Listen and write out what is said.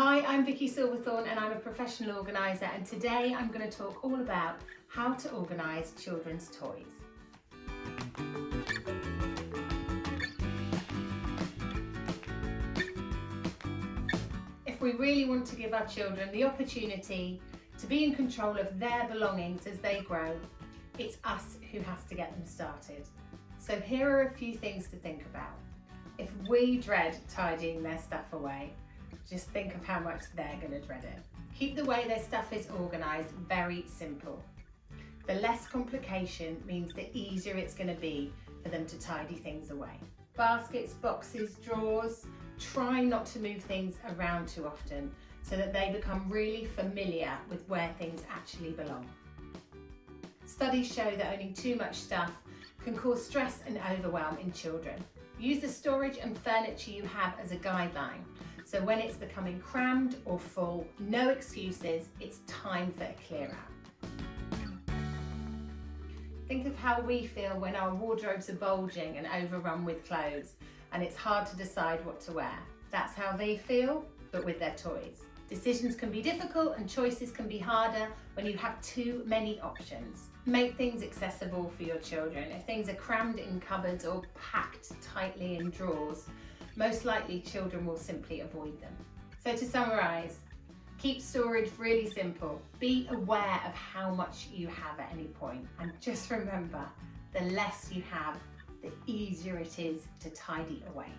Hi, I'm Vicky Silverthorne and I'm a professional organiser, and today I'm going to talk all about how to organise children's toys. If we really want to give our children the opportunity to be in control of their belongings as they grow, it's us who has to get them started. So here are a few things to think about. If we dread tidying their stuff away, just think of how much they're going to dread it. Keep the way their stuff is organised very simple. The less complication means the easier it's going to be for them to tidy things away. Baskets, boxes, drawers, try not to move things around too often so that they become really familiar with where things actually belong. Studies show that owning too much stuff can cause stress and overwhelm in children. Use the storage and furniture you have as a guideline. So when it's becoming crammed or full, no excuses, it's time for a clear out. Think of how we feel when our wardrobes are bulging and overrun with clothes and it's hard to decide what to wear. That's how they feel, but with their toys. Decisions can be difficult and choices can be harder when you have too many options. Make things accessible for your children. If things are crammed in cupboards or packed tightly in drawers, most likely children will simply avoid them. So to summarise, keep storage really simple. Be aware of how much you have at any point, and just remember, the less you have, the easier it is to tidy away.